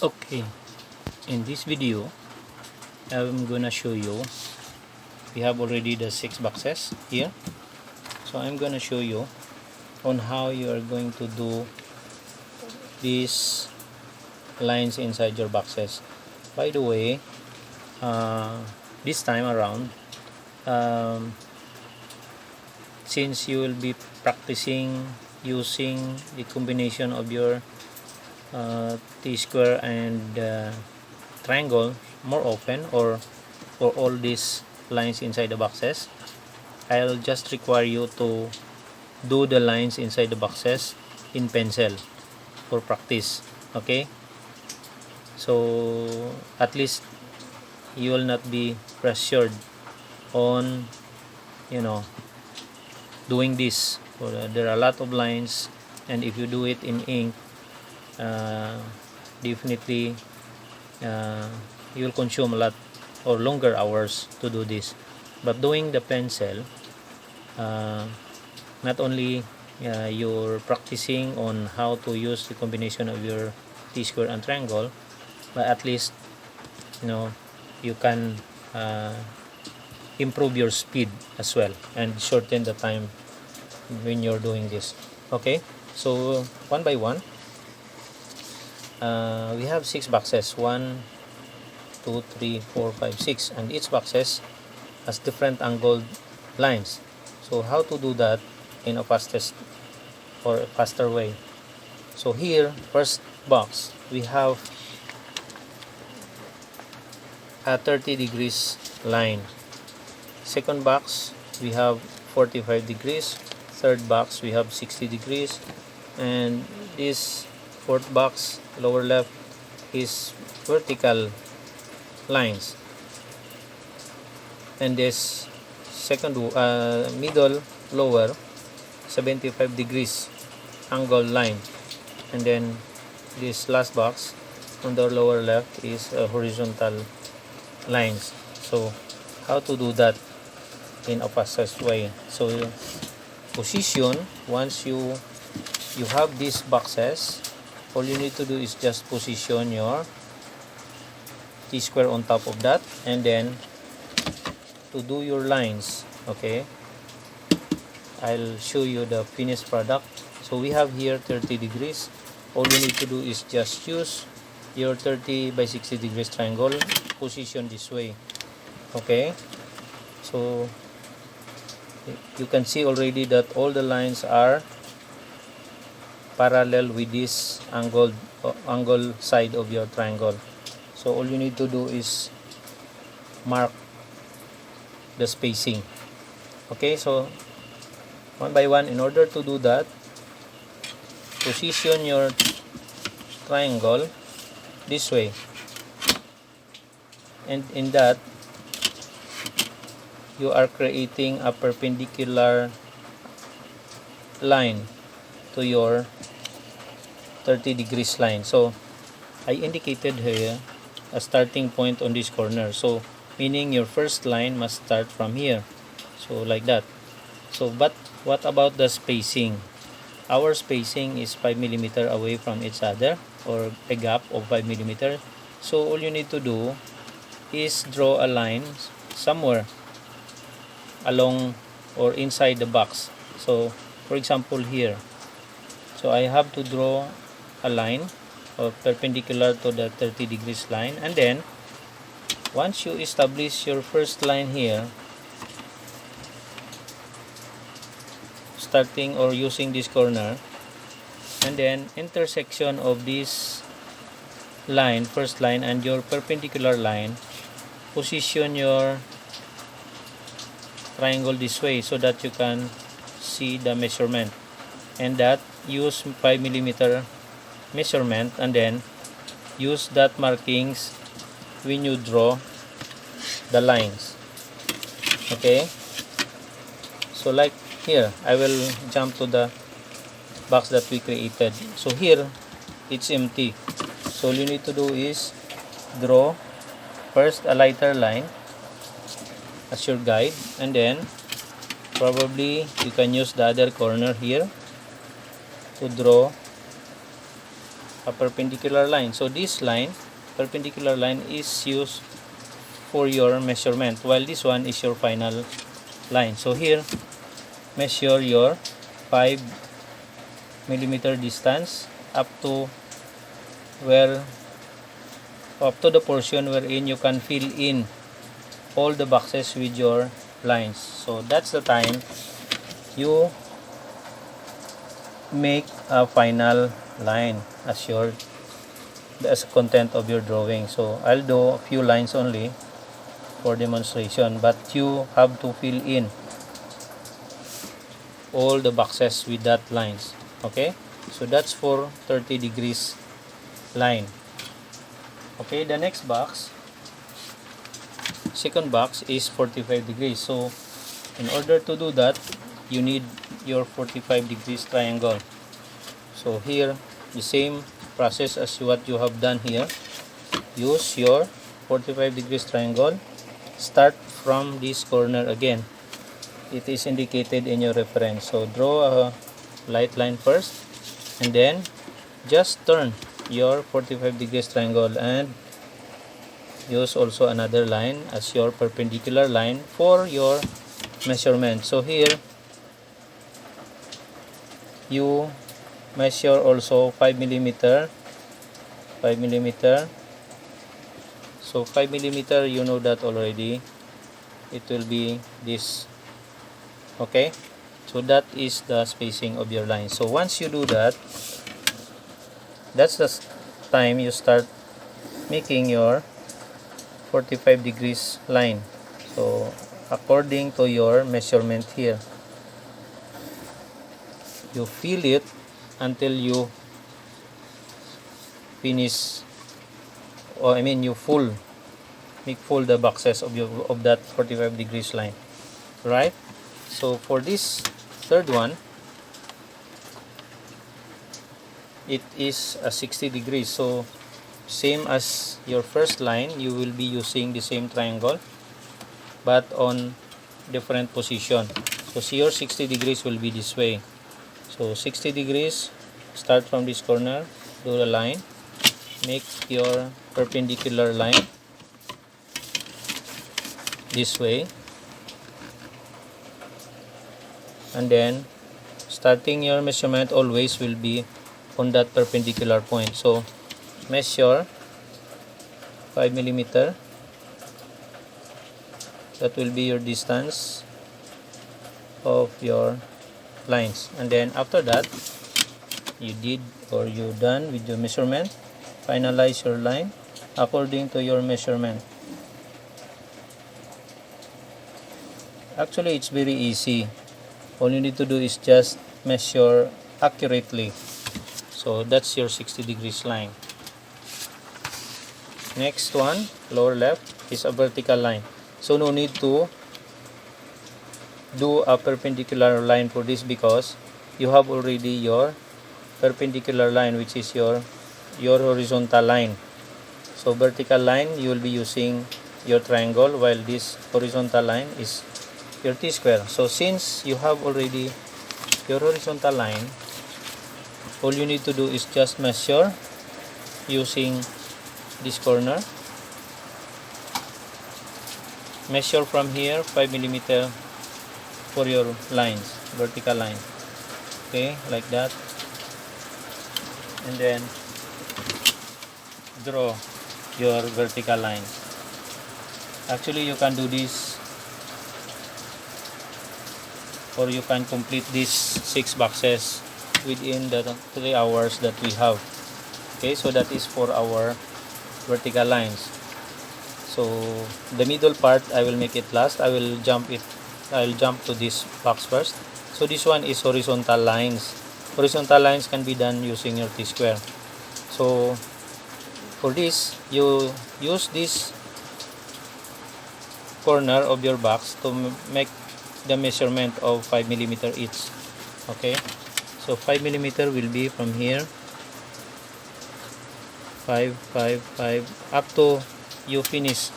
Okay, in this video I'm gonna show you, we have already the 6 boxes here, so I'm gonna show you on how you are going to do these lines inside your boxes. By the way, this time around, since you will be practicing using the combination of your T-square and triangle more often, or for all these lines inside the boxes, I'll just require you to do the lines inside the boxes in pencil for practice. Okay, so at least you will not be pressured on doing this. There are a lot of lines, and if you do it in ink, definitely you will consume a lot or longer hours to do this. But doing the pencil, not only you're practicing on how to use the combination of your T-square and triangle, but at least you can improve your speed as well and shorten the time when you're doing this. Okay, so one by one, we have 6 boxes, 1 2 3 4 5 6, and each boxes has different angled lines. So how to do that in a fastest or a faster way? So here, first box, we have a 30 degrees line. Second box, we have 45 degrees. Third box, we have 60 degrees. And this fourth box, lower left, is vertical lines. And this second middle lower, 75 degrees angle line. And then this last box on the lower left is horizontal lines. So how to do that in a fastest way? So position, once you have these boxes, all you need to do is just position your T-square on top of that, and then to do your lines. Okay, I'll show you the finished product. So we have here 30 degrees. All you need to do is just use your 30 by 60 degrees triangle, position this way. Okay, so you can see already that all the lines are parallel with this angle side of your triangle. So all you need to do is mark the spacing. Okay, so one by one, in order to do that, position your triangle this way, and in that you are creating a perpendicular line to your 30 degrees line. So I indicated here a starting point on this corner, so meaning your first line must start from here, so like that. So but what about the spacing? Our spacing is 5 millimeter away from each other, or a gap of 5 millimeter. So all you need to do is draw a line somewhere along or inside the box. So for example here, so I have to draw a line or perpendicular to the 30 degrees line, and then once you establish your first line here, starting or using this corner, and then intersection of this line, first line, and your perpendicular line, position your triangle this way so that you can see the measurement, and that use 5 millimeter measurement, and then use that markings when you draw the lines. Okay, so like here, I will jump to the box that we created. So here it's empty, so all you need to do is draw first a lighter line as your guide, and then probably you can use the other corner here to draw a perpendicular line. So this line, perpendicular line, is used for your measurement, while this one is your final line. So here, measure your 5 millimeter distance up to the portion wherein you can fill in all the boxes with your lines. So that's the time you make a final line as content of your drawing. So I'll do a few lines only for demonstration, but you have to fill in all the boxes with that lines. Okay, so that's for 30 degrees line. Okay, the next box, second box, is 45 degrees. So in order to do that, you need your 45 degrees triangle. So here, the same process as what you have done here. Use your 45 degrees triangle. Start from this corner again. It is indicated in your reference. So draw a light line first, and then just turn your 45 degrees triangle and use also another line as your perpendicular line for your measurement. So here, you measure also 5 millimeter. So 5 millimeter, you know that already. It will be this. Okay, so that is the spacing of your line. So once you do that, that's the time you start making your 45 degrees line. So according to your measurement here, you fill it until you finish, or you make full the boxes of that 45 degrees line, right? So for this third one, it is a 60 degrees. So same as your first line, you will be using the same triangle but on different position. So see, your 60 degrees will be this way. So 60 degrees, start from this corner, do the line, make your perpendicular line this way, and then starting your measurement always will be on that perpendicular point. So measure 5 millimeter. That will be your distance of your lines, and then after that, you done with your measurement. Finalize your line according to your measurement. Actually, it's very easy. All you need to do is just measure accurately. So that's your 60 degrees line. Next one, lower left, is a vertical line. So no need to do a perpendicular line for this, because you have already your perpendicular line, which is your horizontal line. So vertical line, you will be using your triangle, while this horizontal line is your T-square. So since you have already your horizontal line, all you need to do is just measure using this corner. Measure from here 5 millimeter for your lines, vertical line. Okay, like that. And then draw your vertical line. Actually, you can do this, or you can complete these 6 boxes within the 3 hours that we have. Okay, so that is for our vertical lines. So the middle part, I will make it last. I'll jump to this box first. So this one is horizontal lines. Horizontal lines can be done using your T-square. So for this, you use this corner of your box to make the measurement of 5 millimeter each. Okay, so 5 millimeter will be from here, 5, 5, 5, up to you finish